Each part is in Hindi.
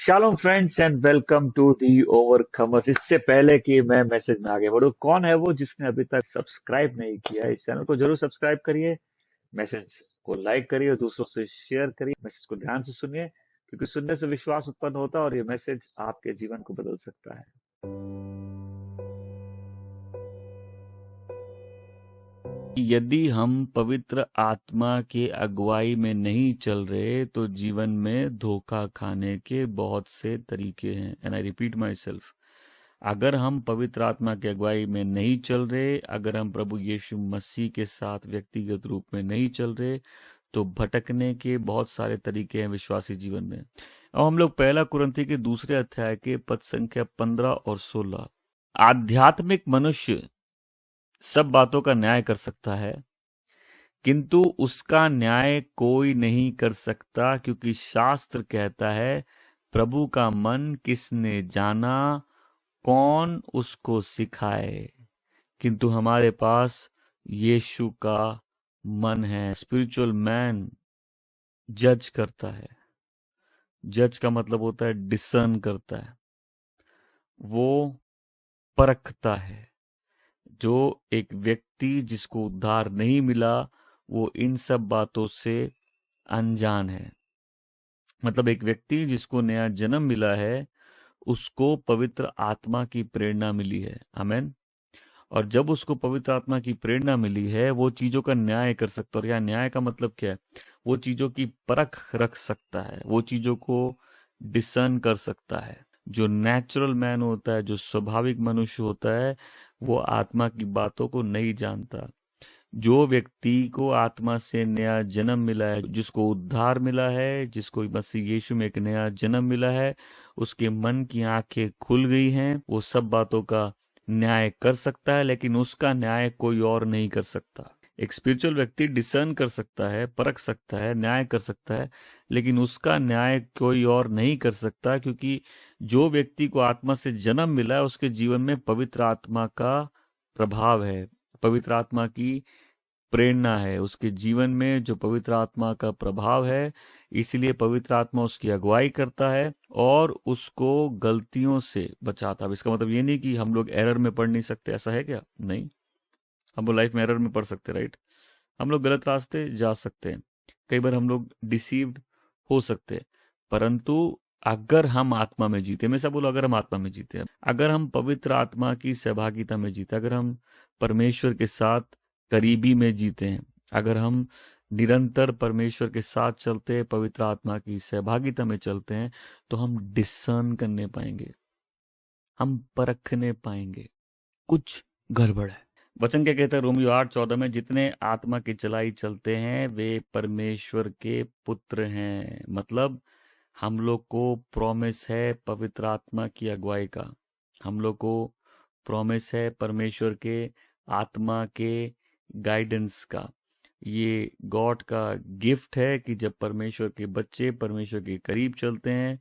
Shalom friends and welcome to the overcomers. इससे पहले कि मैं मैसेज में आगे बढ़ूं, कौन है वो जिसने अभी तक सब्सक्राइब नहीं किया है? इस चैनल को जरूर सब्सक्राइब करिए, मैसेज को लाइक करिए और दूसरों से शेयर करिए। मैसेज को ध्यान से सुनिए, क्योंकि सुनने से विश्वास उत्पन्न होता है और ये मैसेज आपके जीवन को बदल सकता है। यदि हम पवित्र आत्मा के अगुवाई में नहीं चल रहे तो जीवन में धोखा खाने के बहुत से तरीके हैं। And I repeat my self, अगर हम पवित्र आत्मा की अगुवाई में नहीं चल रहे, अगर हम प्रभु यीशु मसीह के साथ व्यक्तिगत रूप में नहीं चल रहे, तो भटकने के बहुत सारे तरीके हैं विश्वासी जीवन में। अब हम लोग पहला कुरिन्थी के दूसरे अध्याय के पद संख्या 15 और 16। आध्यात्मिक मनुष्य सब बातों का न्याय कर सकता है, किंतु उसका न्याय कोई नहीं कर सकता, क्योंकि शास्त्र कहता है, प्रभु का मन किसने जाना, कौन उसको सिखाए। किंतु हमारे पास यीशु का मन है। स्पिरिचुअल मैन जज करता है। जज का मतलब होता है डिसर्न करता है, वो परखता है। जो एक व्यक्ति जिसको उद्धार नहीं मिला, वो इन सब बातों से अनजान है। मतलब एक व्यक्ति जिसको नया जन्म मिला है, उसको पवित्र आत्मा की प्रेरणा मिली है। आमेन। और जब उसको पवित्र आत्मा की प्रेरणा मिली है, वो चीजों का न्याय कर सकता है। और यहाँ न्याय का मतलब क्या है? वो चीजों की परख रख सकता है, वो चीजों को डिसर्न कर सकता है। जो नेचुरल मैन होता है, जो स्वाभाविक मनुष्य होता है, वो आत्मा की बातों को नहीं जानता। जो व्यक्ति को आत्मा से नया जन्म मिला है, जिसको उद्धार मिला है, जिसको मसीह यीशु में एक नया जन्म मिला है, उसके मन की आंखें खुल गई हैं, वो सब बातों का न्याय कर सकता है, लेकिन उसका न्याय कोई और नहीं कर सकता। एक स्पिरिचुअल व्यक्ति डिसर्न कर सकता है, परख सकता है, न्याय कर सकता है, लेकिन उसका न्याय कोई और नहीं कर सकता, क्योंकि जो व्यक्ति को आत्मा से जन्म मिला है, उसके जीवन में पवित्र आत्मा का प्रभाव है, पवित्र आत्मा की प्रेरणा है उसके जीवन में। जो पवित्र आत्मा का प्रभाव है, इसलिए पवित्र आत्मा उसकी अगुवाई करता है और उसको गलतियों से बचाता है। इसका मतलब ये नहीं कि हम लोग एरर में पढ़ नहीं सकते, ऐसा है क्या? नहीं, हम लोग लाइफ में एरर में पढ़ सकते, राइट। हम लोग गलत रास्ते जा सकते हैं, कई बार हम लोग डिसीव्ड हो सकते हैं, परंतु अगर हम आत्मा में जीते, मैं सब बोलो, अगर हम आत्मा में जीते, अगर हम पवित्र आत्मा की सहभागिता में जीते, अगर हम परमेश्वर के साथ करीबी में जीते हैं, अगर हम निरंतर परमेश्वर के साथ चलते हैं, पवित्र आत्मा की सहभागिता में चलते हैं, तो हम डिसर्न करने पाएंगे, हम परखने पाएंगे कुछ गड़बड़ है। वचन क्या कहता है रोमियो 8:14 में? जितने आत्मा की चलाई चलते हैं वे परमेश्वर के पुत्र हैं। मतलब हम लोग को प्रॉमिस है पवित्र आत्मा की अगुवाई का, हम लोग को प्रॉमिस है परमेश्वर के आत्मा के गाइडेंस का। ये गॉड का गिफ्ट है कि जब परमेश्वर के बच्चे परमेश्वर के करीब चलते हैं,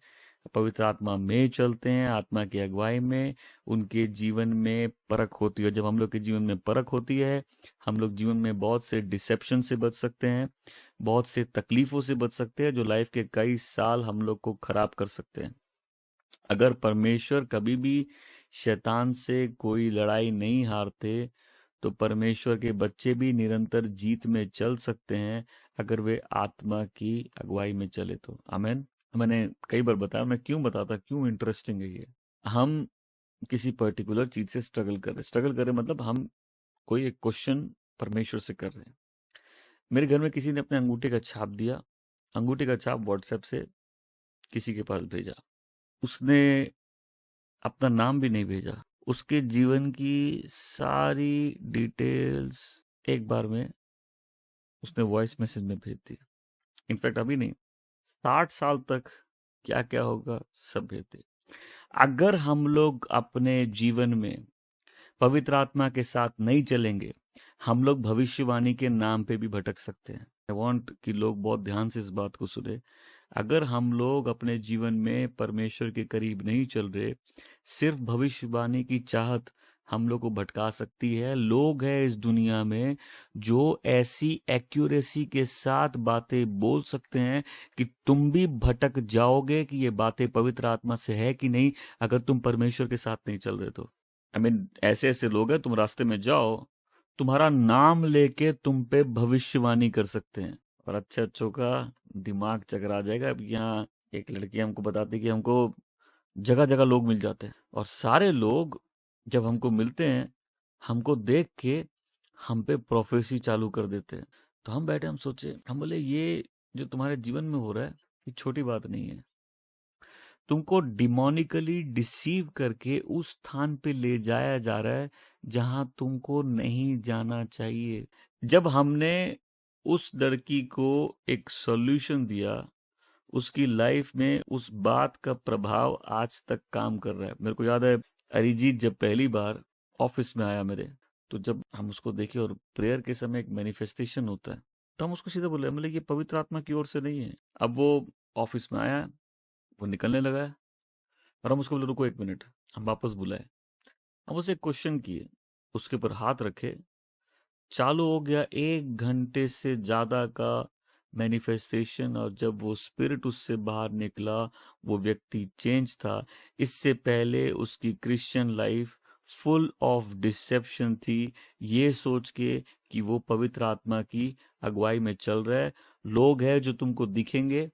पवित्र आत्मा में चलते हैं, आत्मा की अगुवाई में, उनके जीवन में परख होती है। जब हम लोग के जीवन में परख होती है, हम लोग जीवन में बहुत से डिसेप्शन से बच सकते हैं, बहुत से तकलीफों से बच सकते हैं, जो लाइफ के कई साल हम लोग को खराब कर सकते हैं। अगर परमेश्वर कभी भी शैतान से कोई लड़ाई नहीं हारते, तो परमेश्वर के बच्चे भी निरंतर जीत में चल सकते हैं, अगर वे आत्मा की अगुवाई में चले तो। आमेन। मैंने कई बार बताया, मैं क्यों बताता, क्यों इंटरेस्टिंग है ये। हम किसी पर्टिकुलर चीज से स्ट्रगल कर रहे मतलब हम कोई एक क्वेश्चन परमेश्वर से कर रहे हैं। मेरे घर में किसी ने अपने अंगूठे का छाप दिया, अंगूठे का छाप व्हाट्सएप से किसी के पास भेजा, उसने अपना नाम भी नहीं भेजा, उसके जीवन की सारी डिटेल्स एक बार में उसने वॉइस मैसेज में भेज दिया। इनफैक्ट अभी नहीं, 60 साल तक क्या क्या होगा सब भेज दिया। अगर हम लोग अपने जीवन में पवित्र आत्मा के साथ नहीं चलेंगे, हम लोग भविष्यवाणी के नाम पे भी भटक सकते हैं। आई वांट कि लोग बहुत ध्यान से इस बात को सुने। अगर हम लोग अपने जीवन में परमेश्वर के करीब नहीं चल रहे, सिर्फ भविष्यवाणी की चाहत हम लोग को भटका सकती है। लोग हैं इस दुनिया में जो ऐसी एक्यूरेसी के साथ बातें बोल सकते हैं कि तुम भी भटक जाओगे कि ये बातें पवित्र आत्मा से है कि नहीं, अगर तुम परमेश्वर के साथ नहीं चल रहे तो। ऐसे ऐसे लोग हैं, तुम रास्ते में जाओ, तुम्हारा नाम लेके तुम पे भविष्यवाणी कर सकते हैं और अच्छे अच्छों का दिमाग चकरा जाएगा। अब यहाँ एक लड़की हमको बताती कि हमको जगह जगह लोग मिल जाते हैं और सारे लोग जब हमको मिलते हैं, हमको देख के हम पे प्रोफेसी चालू कर देते हैं। तो हम बैठे, हम सोचे, हम बोले ये जो तुम्हारे जीवन में हो रहा है ये छोटी बात नहीं है। तुमको डिमोनिकली डिसीव करके उस स्थान पे ले जाया जा रहा है जहां तुमको नहीं जाना चाहिए। जब हमने उस लड़की को एक सॉल्यूशन दिया, उसकी लाइफ में उस बात का प्रभाव आज तक काम कर रहा है। मेरे को याद है अरिजीत जब पहली बार ऑफिस में आया मेरे, तो जब हम उसको देखे और प्रेयर के समय एक मैनिफेस्टेशन होता है, तो हम उसको सीधा बोले, मतलब ये पवित्र आत्मा की ओर से नहीं है। अब वो ऑफिस में आया, वो निकलने लगा है और हम उसको बोले रुको 1 मिनट, हम वापस बुलाए, हम उसे एक क्वेश्चन किए, उसके ऊपर हाथ रखे, चालू हो गया 1 घंटे से ज्यादा का मैनिफेस्टेशन। और जब वो स्पिरिट उससे बाहर निकला, वो व्यक्ति चेंज था। इससे पहले उसकी Christian life full of deception थी, ये सोच के कि वो पवित्र आत्मा की अगुवाई में चल रहा है। लोग हैं जो तुमको दिखेंगे,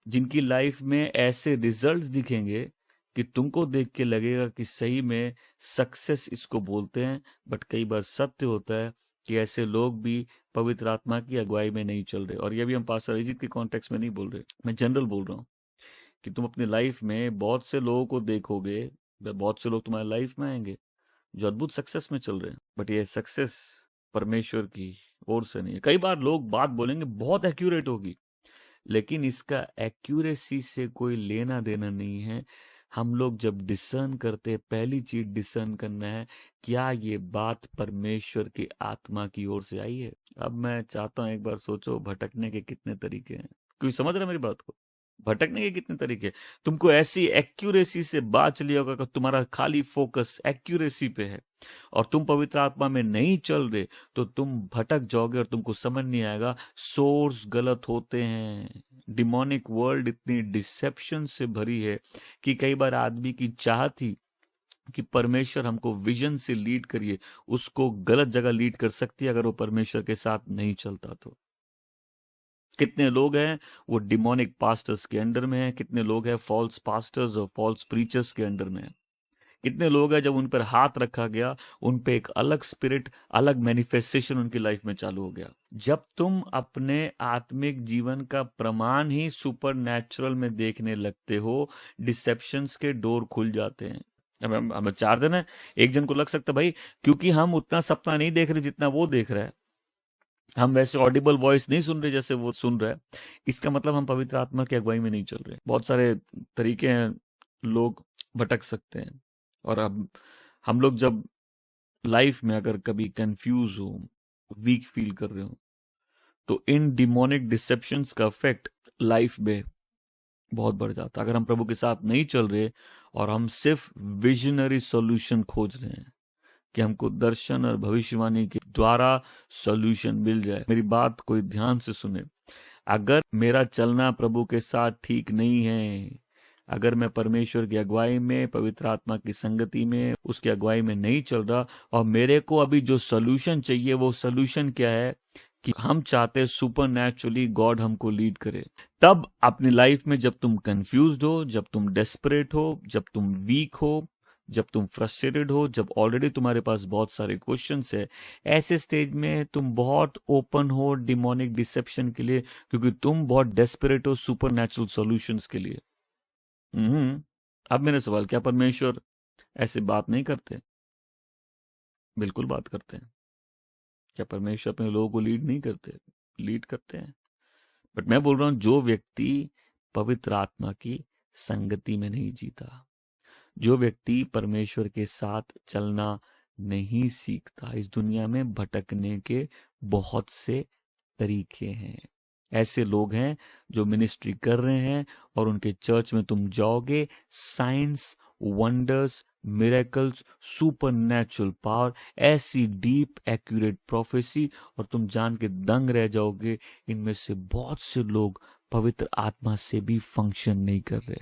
जिनकी लाइफ में ऐसे रिजल्ट्स दिखेंगे कि तुमको देख के लगेगा कि सही में सक्सेस इसको बोलते हैं, बट कई बार सत्य होता है कि ऐसे लोग भी पवित्र आत्मा की अगुवाई में नहीं चल रहे। और ये भी हम पास्टर अरिजीत के कॉन्टेक्स्ट में नहीं बोल रहे, मैं जनरल बोल रहा हूँ कि तुम अपनी लाइफ में बहुत से लोगों को देखोगे, बहुत से लोग तुम्हारी लाइफ में आएंगे जो अद्भुत सक्सेस में चल रहे हैं, बट ये सक्सेस परमेश्वर की ओर से नहीं है। कई बार लोग बात बोलेंगे बहुत एक्यूरेट होगी, लेकिन इसका एक्यूरेसी से कोई लेना देना नहीं है। हम लोग जब डिसर्न करते, पहली चीज डिसर्न करना है, क्या ये बात परमेश्वर की आत्मा की ओर से आई है। अब मैं चाहता हूं एक बार सोचो, भटकने के कितने तरीके हैं। कोई समझ रहा है मेरी बात को? भटकने के कितने तरीके। तुमको ऐसी एक्यूरेसी से बात चली होगा कि तुम्हारा खाली फोकस एक्यूरेसी पे है और तुम पवित्र आत्मा में नहीं चल रहे, तो तुम भटक जाओगे और तुमको समझ नहीं आएगा सोर्स गलत होते हैं। डिमोनिक वर्ल्ड इतनी डिसेप्शन से भरी है कि कई बार आदमी की चाह थी कि परमेश्वर हमको विजन से लीड करिए, उसको गलत जगह लीड कर सकती है अगर वो परमेश्वर के साथ नहीं चलता तो। कितने लोग हैं वो डिमोनिक पास्टर्स के अंडर में हैं, कितने लोग हैं फॉल्स पास्टर्स और फॉल्स प्रीचर्स के अंडर में हैं। कितने लोग हैं जब उन पर हाथ रखा गया, उन पे एक अलग स्पिरिट, अलग मैनिफेस्टेशन उनकी लाइफ में चालू हो गया। जब तुम अपने आत्मिक जीवन का प्रमाण ही सुपर नेचुरल में देखने लगते हो, डिसेप्शंस के डोर खुल जाते हैं। अब हमें 4 दिन है, एक जन को लग सकता है भाई क्योंकि हम उतना सपना नहीं देख रहे जितना वो देख रहा है, हम वैसे ऑडिबल वॉइस नहीं सुन रहे जैसे वो सुन रहा है, इसका मतलब हम पवित्र आत्मा की अगुवाई में नहीं चल रहे। बहुत सारे तरीके हैं, लोग भटक सकते हैं। और अब हम लोग जब लाइफ में अगर कभी कंफ्यूज हो, वीक फील कर रहे हो, तो इन डिमोनिक डिसेप्शंस का इफेक्ट लाइफ में बहुत बढ़ जाता है। अगर हम प्रभु के साथ नहीं चल रहे और हम सिर्फ विजनरी सॉल्यूशन खोज रहे हैं कि हमको दर्शन और भविष्यवाणी के द्वारा सॉल्यूशन मिल जाए, मेरी बात कोई ध्यान से सुने। अगर मेरा चलना प्रभु के साथ ठीक नहीं है, अगर मैं परमेश्वर की अगुवाई में, पवित्र आत्मा की संगति में, उसकी अगुवाई में नहीं चल रहा, और मेरे को अभी जो सॉल्यूशन चाहिए वो सॉल्यूशन क्या है कि हम चाहते सुपर नेचुरली गॉड हमको लीड करे, तब अपनी लाइफ में जब तुम कंफ्यूज्ड हो, जब तुम डेस्परेट हो, जब तुम वीक हो, जब तुम फ्रस्ट्रेटेड हो, जब ऑलरेडी तुम्हारे पास बहुत सारे क्वेश्चंस है, ऐसे स्टेज में तुम बहुत ओपन हो डिमोनिक डिसेप्शन के लिए, क्योंकि तुम बहुत डेस्परेट हो सुपर नेचुरल सॉल्यूशंस के लिए। अब मेरा सवाल, क्या परमेश्वर ऐसे बात नहीं करते? बिल्कुल बात करते हैं। क्या परमेश्वर अपने लोगों को लीड नहीं करते? लीड करते हैं। बट मैं बोल रहा हूं जो व्यक्ति पवित्र आत्मा की संगति में नहीं जीता, जो व्यक्ति परमेश्वर के साथ चलना नहीं सीखता, इस दुनिया में भटकने के बहुत से तरीके हैं। ऐसे लोग हैं जो मिनिस्ट्री कर रहे हैं और उनके चर्च में तुम जाओगे, science, wonders, miracles, supernatural power, ऐसी डीप एक्यूरेट प्रोफेसी, और तुम जान के दंग रह जाओगे इनमें से बहुत से लोग पवित्र आत्मा से भी फंक्शन नहीं कर रहे।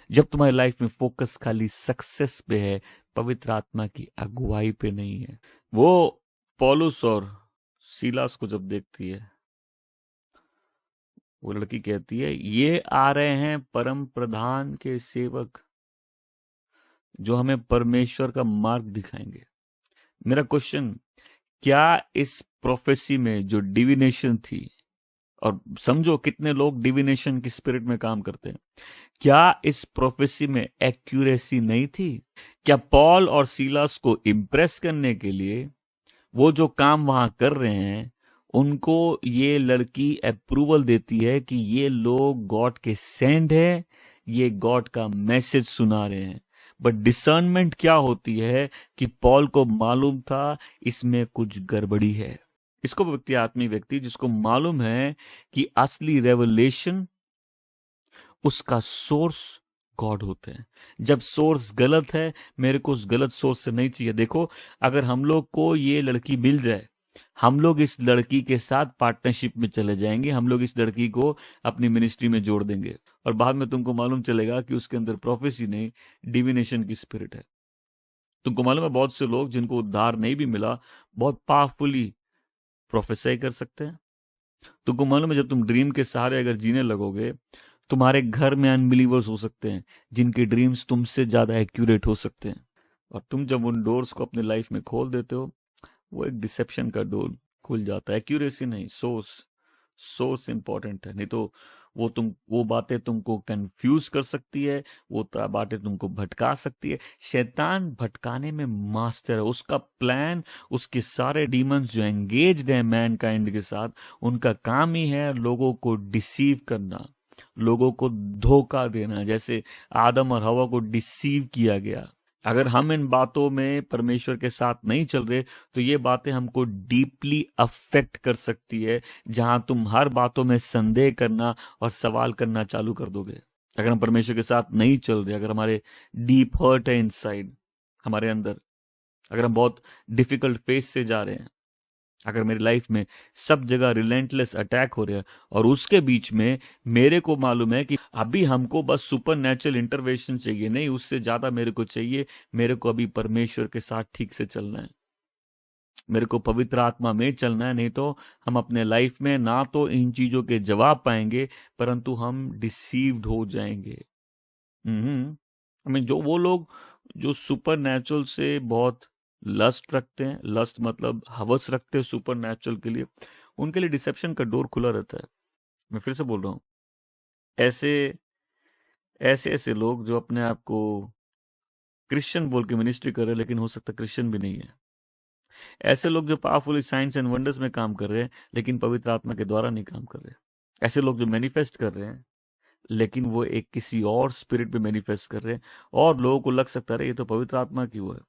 जब तुम्हारी लाइफ में फोकस खाली सक्सेस पे है, पवित्र आत्मा की अगुवाई पे नहीं है। वो पौलुस और सीलास को जब देखती है, वो लड़की कहती है, ये आ रहे हैं परम प्रधान के सेवक जो हमें परमेश्वर का मार्ग दिखाएंगे। मेरा क्वेश्चन, क्या इस प्रोफेसी में जो डिविनेशन थी, और समझो कितने लोग डिविनेशन की स्पिरिट में काम करते हैं, क्या इस प्रोफेसी में एक्यूरेसी नहीं थी? क्या पॉल और सीलास को इम्प्रेस करने के लिए वो जो काम वहां कर रहे हैं, उनको ये लड़की अप्रूवल देती है कि ये लोग गॉड के सेंड है, ये गॉड का मैसेज सुना रहे हैं। बट डिसर्नमेंट क्या होती है कि पॉल को मालूम था इसमें कुछ गड़बड़ी है। इसको व्यक्ति, आत्मिक व्यक्ति जिसको मालूम है कि असली रेवलेशन उसका सोर्स गॉड होते हैं। जब सोर्स गलत है, मेरे को उस गलत सोर्स से नहीं चाहिए। देखो, अगर हम लोग को ये लड़की मिल जाए, हम लोग इस लड़की के साथ पार्टनरशिप में चले जाएंगे, हम लोग इस लड़की को अपनी मिनिस्ट्री में जोड़ देंगे, और बाद में तुमको मालूम चलेगा कि उसके अंदर प्रोफेसी नहीं, डिविनेशन की स्पिरिट है। तुमको मालूम है बहुत से लोग जिनको उद्धार नहीं भी मिला, बहुत पावरफुली प्रोफेसाई कर सकते हैं। तुमको मालूम है जब तुम ड्रीम के सहारे अगर जीने लगोगे, तुम्हारे घर में अनबिलीवर्स हो सकते हैं जिनके ड्रीम्स तुमसे ज्यादा एक्यूरेट हो सकते हैं, और तुम जब उन डोर्स को अपने लाइफ में खोल देते हो, वो एक डिसेप्शन का डोर खुल जाता है। एक्यूरेसी नहीं, सोर्स इंपॉर्टेंट है। नहीं तो वो बातें तुमको कंफ्यूज कर सकती है, वो बातें तुमको भटका सकती है। शैतान भटकाने में मास्टर है। उसका प्लान, उसके सारे डीमंस जो एंगेज्ड है मैनकाइंड के साथ, उनका काम ही है लोगों को डिसीव करना, लोगों को धोखा देना, जैसे आदम और हवा को डिसीव किया गया। अगर हम इन बातों में परमेश्वर के साथ नहीं चल रहे, तो ये बातें हमको डीपली अफेक्ट कर सकती है, जहां तुम हर बातों में संदेह करना और सवाल करना चालू कर दोगे। अगर हम परमेश्वर के साथ नहीं चल रहे, अगर हमारे डीप हर्ट है इनसाइड हमारे अंदर, अगर हम बहुत डिफिकल्ट फेज से जा रहे हैं, अगर मेरी लाइफ में सब जगह रिलेंटलेस अटैक हो रहा है, और उसके बीच में मेरे को मालूम है कि अभी हमको बस सुपर नेचुरल इंटरवेंशन चाहिए, नहीं उससे ज्यादा मेरे को चाहिए, मेरे को अभी परमेश्वर के साथ ठीक से चलना है, मेरे को पवित्र आत्मा में चलना है। नहीं तो हम अपने लाइफ में ना तो इन चीजों के जवाब पाएंगे, परंतु हम डिसीव्ड हो जाएंगे। जो वो लोग जो सुपर नेचुरल से बहुत लस्ट रखते हैं, लस्ट मतलब हवस रखते हैं सुपर नेचुरल के लिए, उनके लिए डिसेप्शन का डोर खुला रहता है। मैं फिर से बोल रहा हूं, ऐसे लोग जो अपने आप को क्रिश्चियन बोल के मिनिस्ट्री कर रहे हैं, लेकिन हो सकता क्रिश्चियन भी नहीं है। ऐसे लोग जो पावरफुली साइंस एंड वंडर्स में काम कर रहे हैं, लेकिन पवित्र आत्मा के द्वारा नहीं काम कर रहे। ऐसे लोग जो मैनिफेस्ट कर रहे हैं, लेकिन वो एक किसी और स्पिरिट पे मैनिफेस्ट कर रहे हैं, और लोगों को लग सकता है ये तो पवित्र आत्मा की वो है।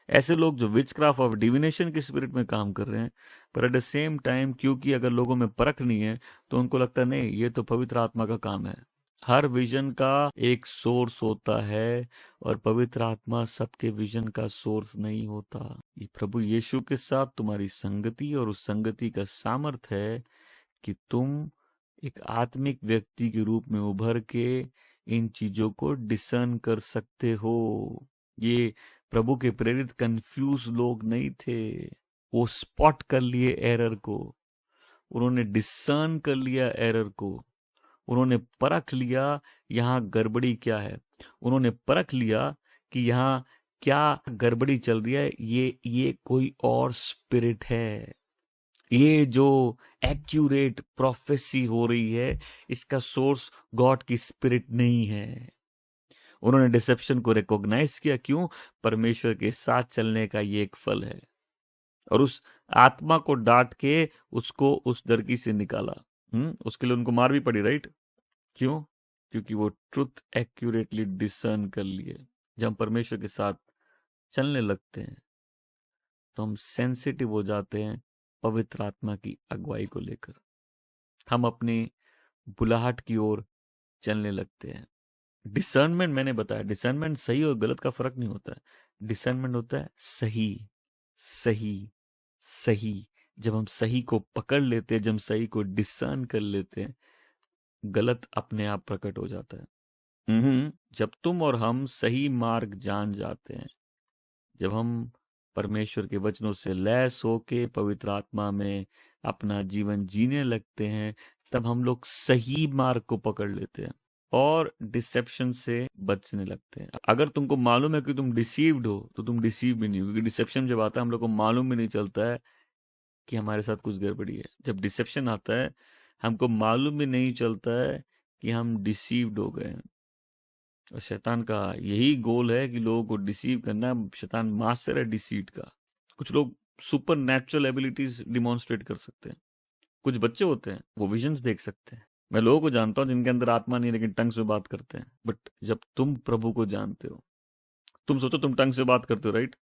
ऐसे लोग जो विचक्राफ्ट ऑफ डिविनेशन की स्पिरिट में काम कर रहे हैं, पर एट द सेम टाइम क्योंकि अगर लोगों में परख नहीं है, तो उनको लगता है नहीं ये तो पवित्र आत्मा का काम है। हर विजन का एक सोर्स होता है, और पवित्र आत्मा सबके विजन का सोर्स नहीं होता। ये प्रभु यीशु के साथ तुम्हारी संगति, और उस संगति का सामर्थ्य है कि तुम एक आत्मिक व्यक्ति के रूप में उभर के इन चीजों को डिसर्न कर सकते हो। ये प्रभु के प्रेरित कंफ्यूज लोग नहीं थे, वो स्पॉट कर लिए एरर को, उन्होंने डिसर्न कर लिया एरर को, उन्होंने परख लिया यहाँ गड़बड़ी क्या है, उन्होंने परख लिया कि यहाँ क्या गड़बड़ी चल रही है, ये कोई और स्पिरिट है, ये जो एक्यूरेट प्रोफेसी हो रही है इसका सोर्स गॉड की स्पिरिट नहीं है। उन्होंने डिसेप्शन को रिकॉग्नाइज किया। क्यों? परमेश्वर के साथ चलने का ये एक फल है, और उस आत्मा को डांट के उसको उस दरकी से निकाला। उसके लिए उनको मार भी पड़ी, राइट? क्यों? क्योंकि वो ट्रुथ एक्यूरेटली डिसर्न कर लिए। जब हम परमेश्वर के साथ चलने लगते हैं तो हम सेंसिटिव हो जाते हैं पवित्र आत्मा की अगुवाई को लेकर, हम अपनी बुलाहट की ओर चलने लगते हैं। डिसर्नमेंट मैंने बताया, डिसर्नमेंट सही और गलत का फर्क नहीं होता है। डिसर्नमेंट होता है सही, सही, सही। जब हम सही को पकड़ लेते हैं, जब हम सही को डिसर्न कर लेते हैं, गलत अपने आप प्रकट हो जाता है। जब तुम और हम सही मार्ग जान जाते हैं, जब हम परमेश्वर के वचनों से लैस होके पवित्र आत्मा में अपना जीवन जीने लगते हैं, तब हम लोग सही मार्ग को पकड़ लेते हैं और डिसेप्शन से बचने लगते हैं। अगर तुमको मालूम है कि तुम डिसीव्ड हो, तो तुम डिसीव भी नहीं हो, क्योंकि डिसेप्शन जब आता है हम लोग को मालूम भी नहीं चलता है कि हमारे साथ कुछ गड़बड़ी है। जब डिसेप्शन आता है हमको मालूम भी नहीं चलता है कि हम डिसीव्ड हो गए हैं। और शैतान का यही गोल है कि लोगों को डिसीव करना। शैतान मास्टर है डिसीट का। कुछ लोग सुपर नेचुरल एबिलिटीज डिमॉन्स्ट्रेट कर सकते हैं। कुछ बच्चे होते हैं वो विजन्स देख सकते हैं। मैं लोगों को जानता हूं जिनके अंदर आत्मा नहीं लेकिन टंग्स में बात करते हैं। बट जब तुम प्रभु को जानते हो, तुम सोचो तुम टंग्स से बात करते हो, राइट?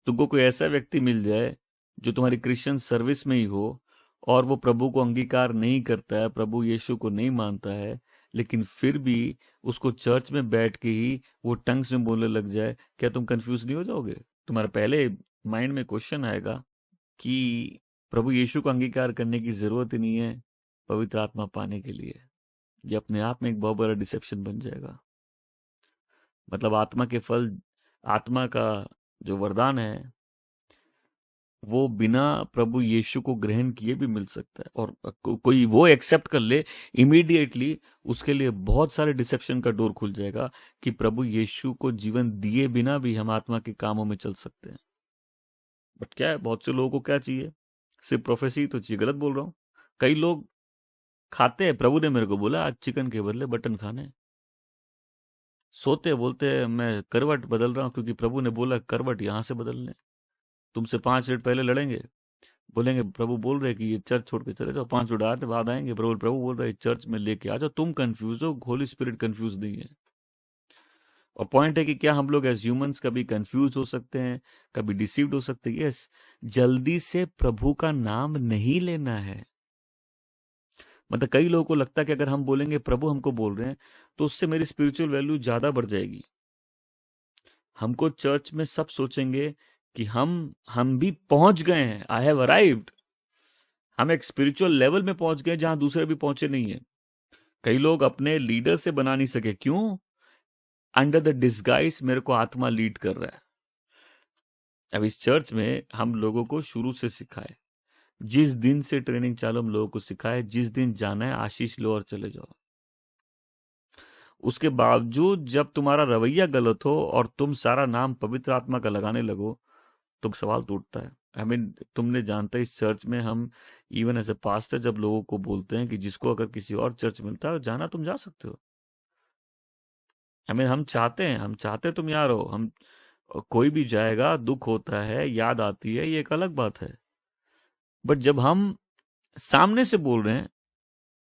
तुमको कोई ऐसा व्यक्ति मिल जाए जो तुम्हारी क्रिश्चियन सर्विस में ही हो और वो प्रभु को अंगीकार नहीं करता है, प्रभु यीशु को नहीं मानता है, लेकिन फिर भी उसको चर्च में बैठ के ही वो टंग्स में बोलने लग जाए, क्या तुम कंफ्यूज नहीं हो जाओगे? तुम्हारे पहले माइंड में क्वेश्चन आएगा कि प्रभु यीशु को अंगीकार करने की जरूरत ही नहीं है पवित्र आत्मा पाने के लिए। ये अपने आप में एक बहुत बड़ा डिसेप्शन बन जाएगा। मतलब आत्मा के फल, आत्मा का जो वरदान है वो बिना प्रभु यीशु को ग्रहण किए भी मिल सकता है। और कोई वो एक्सेप्ट कर ले, इमीडिएटली उसके लिए बहुत सारे डिसेप्शन का डोर खुल जाएगा कि प्रभु यीशु को जीवन दिए बिना भी हम आत्मा के कामों में चल सकते हैं। बट क्या है, बहुत से लोगों को क्या चाहिए? सिर्फ प्रोफेसी तो चाहिए। गलत बोल रहा हूं? कई लोग खाते हैं, प्रभु ने मेरे को बोला आज चिकन के बदले बटन खाने। सोते बोलते हैं मैं करवट बदल रहा हूं क्योंकि प्रभु ने बोला करवट यहां से बदलने। तुमसे 5 मिनट पहले लड़ेंगे, बोलेंगे प्रभु बोल रहे कि ये चर्च छोड़ के चले जाओ, 5 मिनट बाद आएंगे, प्रभु बोल रहे चर्च में लेके आ जाओ। तुम कंफ्यूज हो, होली स्पिरिट कंफ्यूज नहीं है। और पॉइंट है कि क्या हम लोग एज ह्यूमंस कभी कंफ्यूज हो सकते हैं, कभी डिसीव्ड हो सकते हैं? यस। जल्दी से प्रभु का नाम नहीं लेना है। मतलब कई लोगों को लगता है कि अगर हम बोलेंगे प्रभु हमको बोल रहे हैं तो उससे मेरी स्पिरिचुअल वैल्यू ज्यादा बढ़ जाएगी। हमको चर्च में सब सोचेंगे कि हम भी पहुंच गए हैं, आई हैव अराइव्ड। हम एक स्पिरिचुअल लेवल में पहुंच गए जहां दूसरे भी पहुंचे नहीं है। कई लोग अपने लीडर से बना नहीं सके। क्यों? अंडर द डिस्गाइज मेरे को आत्मा लीड कर रहा है। अब इस चर्च में हम लोगों को शुरू से सिखाए, जिस दिन से ट्रेनिंग चालू हम लोगों को सिखाए, जिस दिन जाना है आशीष लो और चले जाओ। उसके बावजूद जब तुम्हारा रवैया गलत हो और तुम सारा नाम पवित्र आत्मा का लगाने लगो तो सवाल तो उठता है। आई मीन तुमने जानते इस चर्च में हम इवन एज ए पास्टर जब लोगों को बोलते हैं कि जिसको अगर किसी और चर्च मिलता है जाना, तुम जा सकते हो। आई मीन हम चाहते तुम यार हो। हम कोई भी जाएगा, दुख होता है, याद आती है, ये एक अलग बात है। बट जब हम सामने से बोल रहे हैं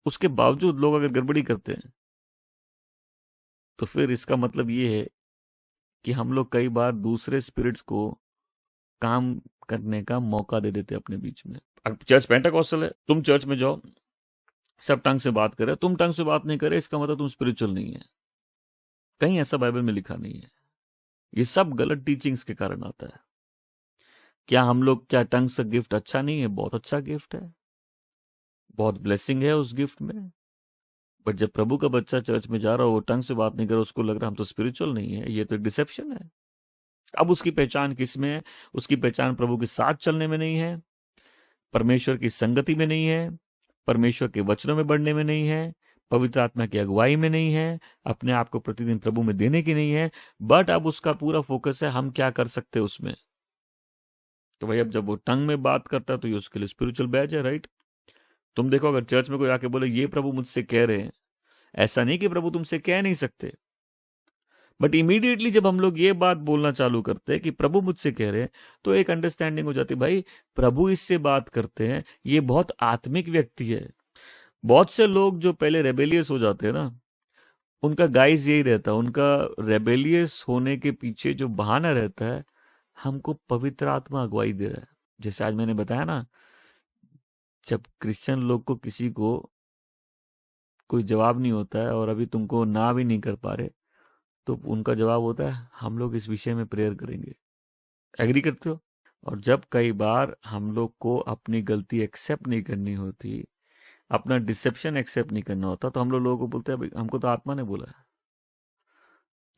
उसके बावजूद लोग अगर गड़बड़ी करते हैं तो फिर इसका मतलब ये है कि हम लोग कई बार दूसरे स्पिरिट्स को काम करने का मौका दे देते अपने बीच में। अब चर्च पेंटाकोस्टल है, तुम चर्च में जाओ, सब टंग से बात करे, तुम टंग से बात नहीं करे, इसका मतलब तुम स्पिरिचुअल नहीं है। कहीं ऐसा बाइबल में लिखा नहीं है। ये सब गलत टीचिंग्स के कारण आता है। क्या टंग्स का गिफ्ट अच्छा नहीं है? बहुत अच्छा गिफ्ट है, बहुत ब्लेसिंग है उस गिफ्ट में। बट जब प्रभु का बच्चा चर्च में जा रहा हो, वो टंग से बात नहीं कर रहा, उसको लग रहा हम तो स्पिरिचुअल नहीं है, ये तो एक डिसेप्शन है। अब उसकी पहचान किस में है? उसकी पहचान प्रभु के साथ चलने में नहीं है, परमेश्वर की संगति में नहीं है, परमेश्वर के वचनों में बढ़ने में नहीं है, पवित्र आत्मा की अगुवाई में नहीं है, अपने आप को प्रतिदिन प्रभु में देने की नहीं है। बट अब उसका पूरा फोकस है हम क्या कर सकते हैं उसमें। तो भाई अब जब वो टंग में बात करता है तो ये उसके लिए स्पिरिचुअल बैच है, राइट? तुम देखो अगर चर्च में कोई आके बोले ये प्रभु मुझसे कह रहे हैं, ऐसा नहीं कि प्रभु तुमसे कह नहीं सकते, बट इमीडिएटली जब हम लोग ये बात बोलना चालू करते हैं कि प्रभु मुझसे कह रहे हैं तो एक अंडरस्टैंडिंग हो जाती है, भाई प्रभु इससे बात करते हैं, ये बहुत आत्मिक व्यक्ति है। बहुत से लोग जो पहले रेबेलियस हो जाते हैं ना, उनका गाइज यही रहता है, उनका रेबेलियस होने के पीछे जो बहाना रहता है, हमको पवित्र आत्मा अगुवाई दे रहा है। जैसे आज मैंने बताया ना, जब क्रिश्चियन लोग को किसी को कोई जवाब नहीं होता है और अभी तुमको ना भी नहीं कर पा रहे, तो उनका जवाब होता है हम लोग इस विषय में प्रेयर करेंगे। एग्री करते हो? और जब कई बार हम लोग को अपनी गलती एक्सेप्ट नहीं करनी होती, अपना डिसेप्शन एक्सेप्ट नहीं करना होता, तो हम लोगों को बोलते हैं भाई हमको तो आत्मा ने बोला है,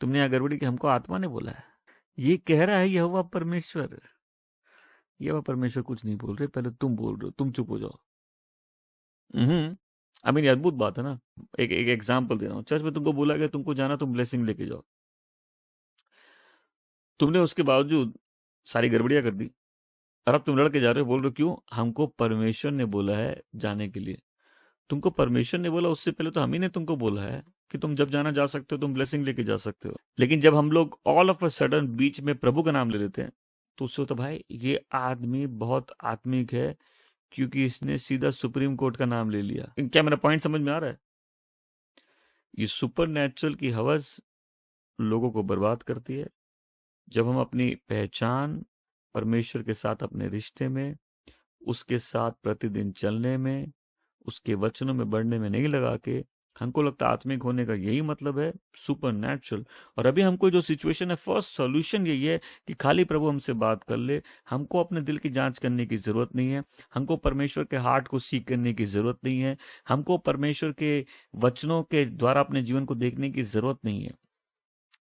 तुमने यहाँ गड़बड़ी की, हमको आत्मा ने बोला है। ये कह रहा है यहोवा परमेश्वर। यहोवा परमेश्वर कुछ नहीं बोल रहे, पहले तुम बोल रहे हो, तुम चुप हो जाओ। आई मीन अद्भुत बात है ना। एक एग्जाम्पल दे रहा हूँ। चर्च में तुमको बोला गया तुमको जाना, तुम ब्लेसिंग लेके जाओ, तुमने उसके बावजूद सारी गड़बड़ियां कर दी, और अब तुम लड़के जा रहे हो, बोल रहे हो क्यों? हमको परमेश्वर ने बोला है जाने के लिए। तुमको परमेश्वर ने बोला, उससे पहले तो हम ही ने तुमको बोला है कि तुम जब जाना जा सकते हो, तुम ब्लेसिंग लेके जा सकते हो। लेकिन जब हम लोग ऑल ऑफ अ सडन बीच में प्रभु का नाम ले लेते हैं, तो उससे होता भाई ये आदमी बहुत आत्मिक है, क्योंकि इसने सीधा सुप्रीम कोर्ट का नाम ले लिया। क्या मेरा पॉइंट समझ में आ रहा है? ये सुपर नेचुरल की हवस लोगों को बर्बाद करती है। जब हम अपनी पहचान परमेश्वर के साथ, अपने रिश्ते में, उसके साथ प्रतिदिन चलने में, उसके वचनों में बढ़ने में नहीं लगा के, हमको लगता है आत्मिक होने का यही मतलब है, सुपर नेचुरल। और अभी हमको जो सिचुएशन है, फर्स्ट सॉल्यूशन यही है कि खाली प्रभु हमसे बात कर ले। हमको अपने दिल की जांच करने की जरूरत नहीं है, हमको परमेश्वर के हार्ट को सीख करने की जरूरत नहीं है, हमको परमेश्वर के वचनों के द्वारा अपने जीवन को देखने की जरूरत नहीं है।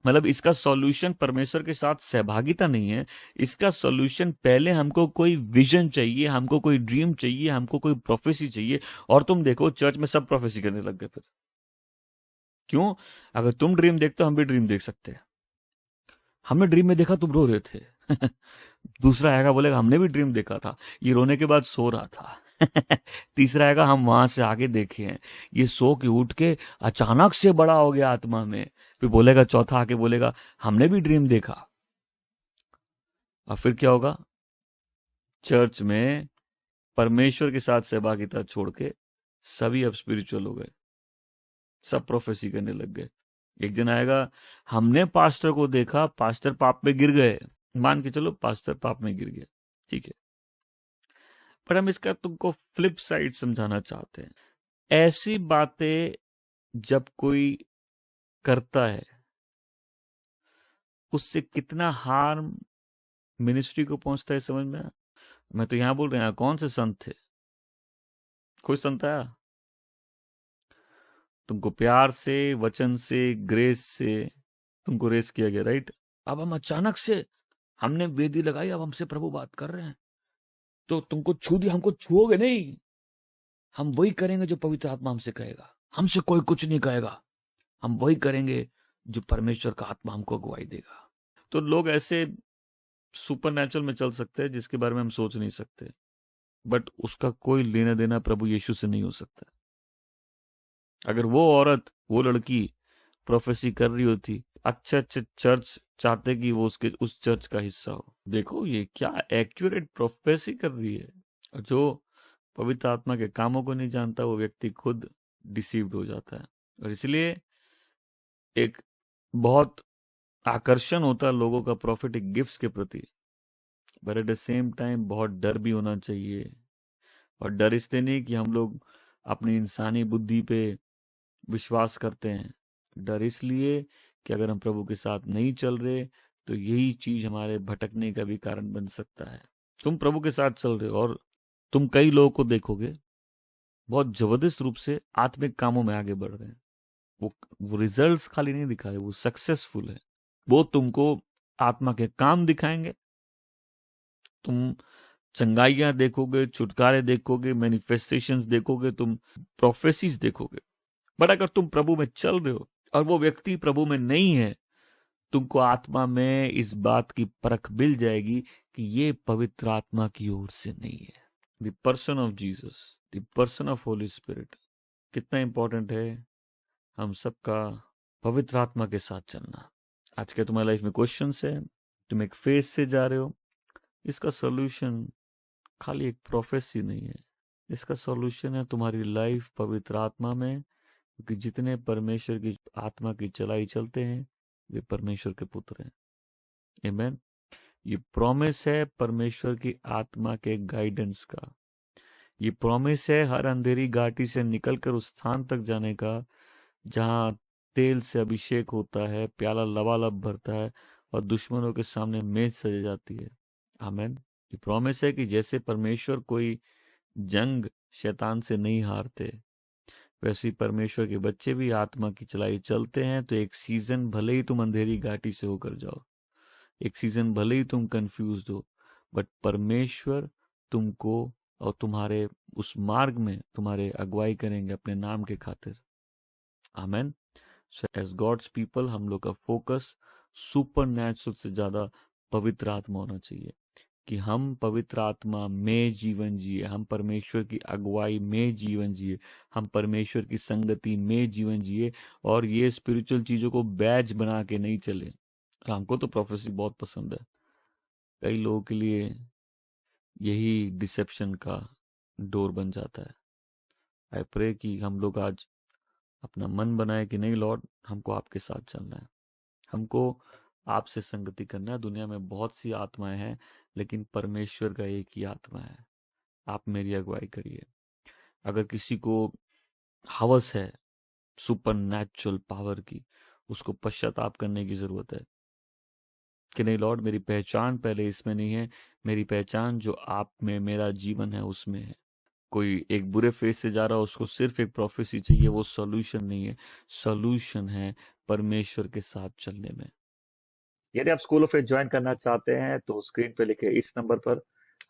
मतलब इसका सॉल्यूशन परमेश्वर के साथ सहभागिता नहीं है, इसका सॉल्यूशन पहले हमको कोई विजन चाहिए, हमको कोई ड्रीम चाहिए, हमको कोई प्रोफेसी चाहिए। और तुम देखो चर्च में सब प्रोफेसी करने लग गए। फिर क्यों? अगर तुम ड्रीम देखते हो, हम भी ड्रीम देख सकते हैं। हमने ड्रीम में देखा तुम रो रहे थे दूसरा आएगा बोलेगा हमने भी ड्रीम देखा था, ये रोने के बाद सो रहा था तीसरा आएगा हम वहां से आगे देखे हैं, ये सो के उठ के अचानक से बड़ा हो गया आत्मा में। फिर बोलेगा चौथा आके बोलेगा हमने भी ड्रीम देखा। और फिर क्या होगा? चर्च में परमेश्वर के साथ सहभागिता छोड़ के सभी अब स्पिरिचुअल हो गए, सब प्रोफेसी करने लग गए। एक दिन आएगा हमने पास्टर को देखा, पास्टर पाप में गिर गए। मान के चलो पास्टर पाप में गिर गया, ठीक है, पर हम इसका तुमको फ्लिप साइड समझाना चाहते हैं। ऐसी बातें जब कोई करता है, उससे कितना हार्म मिनिस्ट्री को पहुंचता है, समझ में? मैं तो यहां बोल रहे हैं, कौन से संत थे? कोई संत आया? तुमको प्यार से, वचन से, ग्रेस से तुमको रेस किया गया, राइट? अब हम अचानक से हमने वेदी लगाई, अब हमसे प्रभु बात कर रहे हैं, तो तुमको छू दिया, हमको छुओगे नहीं, हम वही करेंगे जो पवित्र आत्मा हमसे कहेगा, हमसे कोई कुछ नहीं कहेगा, हम वही करेंगे जो परमेश्वर का आत्मा हमको अगुवाई देगा। तो लोग ऐसे सुपर नेचुरल में चल सकते हैं जिसके बारे में हम सोच नहीं सकते, बट उसका कोई लेना देना प्रभु यीशु से नहीं हो सकता। अगर वो औरत, वो लड़की प्रोफेसी कर रही होती, अच्छे अच्छे चर्च चाहते कि वो उसके उस चर्च का हिस्सा हो। देखो ये क्या एक्यूरेट प्रोफेसी कर रही है। और जो पवित्र आत्मा के कामों को नहीं जानता, वो व्यक्ति खुद डिसीव्ड हो जाता है। और इसलिए एक बहुत आकर्षण होता है लोगों का प्रोफेटिक गिफ्ट्स के प्रति, but at the same time बहुत डर भी होना चाहिए। और डर इसलिए नहीं कि हम लोग अपनी इंसानी बुद्धि पे विश्वास करते हैं, डर इसलिए कि अगर हम प्रभु के साथ नहीं चल रहे तो यही चीज हमारे भटकने का भी कारण बन सकता है। तुम प्रभु के साथ चल रहे हो और तुम कई लोगों को देखोगे बहुत जबरदस्त रूप से आत्मिक कामों में आगे बढ़ रहे हैं। वो रिजल्ट्स खाली नहीं दिखा रहे, वो सक्सेसफुल है। वो तुमको आत्मा के काम दिखाएंगे, तुम चंगाइयां देखोगे, छुटकारे देखोगे, मैनिफेस्टेशंस देखोगे, तुम प्रोफेसीज देखोगे। बट अगर तुम प्रभु में चल रहे हो और वो व्यक्ति प्रभु में नहीं है, तुमको आत्मा में इस बात की परख मिल जाएगी कि ये पवित्र आत्मा की ओर से नहीं है। The person of Jesus, the person of Holi spirit. कितना इंपॉर्टेंट है हम सबका पवित्र आत्मा के साथ चलना। आज के तुम्हारी लाइफ में क्वेश्चंस है, तुम एक फेज से जा रहे हो, इसका सॉल्यूशन खाली एक प्रोफेसी नहीं है, इसका सॉल्यूशन है तुम्हारी लाइफ पवित्र आत्मा में। क्योंकि जितने परमेश्वर की आत्मा की चलाई चलते हैं वे परमेश्वर के पुत्र हैं। आमीन। ये प्रॉमिस है परमेश्वर की आत्मा के गाइडेंस का। ये प्रॉमिस है हर अंधेरी घाटी से निकलकर उस स्थान तक जाने का जहां तेल से अभिषेक होता है, प्याला लबालब भरता है और दुश्मनों के सामने मेज सज जाती है। आमेन। ये प्रॉमिस है कि जैसे परमेश्वर कोई जंग शैतान से नहीं हारते, वैसे ही परमेश्वर के बच्चे भी आत्मा की चलाई चलते हैं। तो एक सीजन भले ही तुम अंधेरी घाटी से होकर जाओ, एक सीजन भले ही तुम कंफ्यूज हो, बट परमेश्वर तुमको और तुम्हारे उस मार्ग में तुम्हारे अगुवाई करेंगे अपने नाम के खातिर। आमेन। सो एज गॉड्स पीपल हम लोग का फोकस सुपर नेचुरल से ज्यादा पवित्र आत्मा होना चाहिए, कि हम पवित्र आत्मा में जीवन जिए, हम परमेश्वर की अगुवाई में जीवन जिए, हम परमेश्वर की संगति में जीवन जिए, और ये स्पिरिचुअल चीजों को बैज बना के नहीं चले। हमको तो प्रोफेसी बहुत पसंद है, कई लोगों के लिए यही डिसेप्शन का डोर बन जाता है। आई प्रे कि हम लोग आज अपना मन बनाए कि नहीं लॉर्ड, हमको आपके साथ चलना है, हमको आपसे संगति करना है। दुनिया में बहुत सी आत्माएं हैं, लेकिन परमेश्वर का एक ही आत्मा है। आप मेरी अगुवाई करिए। अगर किसी को हवस है सुपर नेचुरल पावर की, उसको पश्चाताप करने की जरूरत है कि नहीं लॉर्ड, मेरी पहचान पहले इसमें नहीं है, मेरी पहचान जो आप में मेरा जीवन है उसमें है। कोई एक बुरे फेज से जा रहा है, उसको सिर्फ एक प्रोफेसी चाहिए, वो सॉल्यूशन नहीं है। सॉल्यूशन है परमेश्वर के साथ चलने में। यदि आप स्कूल ऑफ फेथ ज्वाइन करना चाहते हैं तो स्क्रीन पे लिखे इस नंबर पर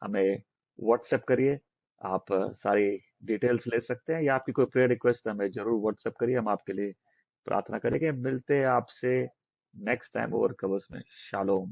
हमें व्हाट्सएप करिए। आप सारी डिटेल्स ले सकते हैं, या आपकी कोई प्रेयर रिक्वेस्ट हमें जरूर व्हाट्सएप करिए, हम आपके लिए प्रार्थना करेंगे। मिलते हैं आपसे नेक्स्ट टाइम ओवर कवर्स में। शालोम।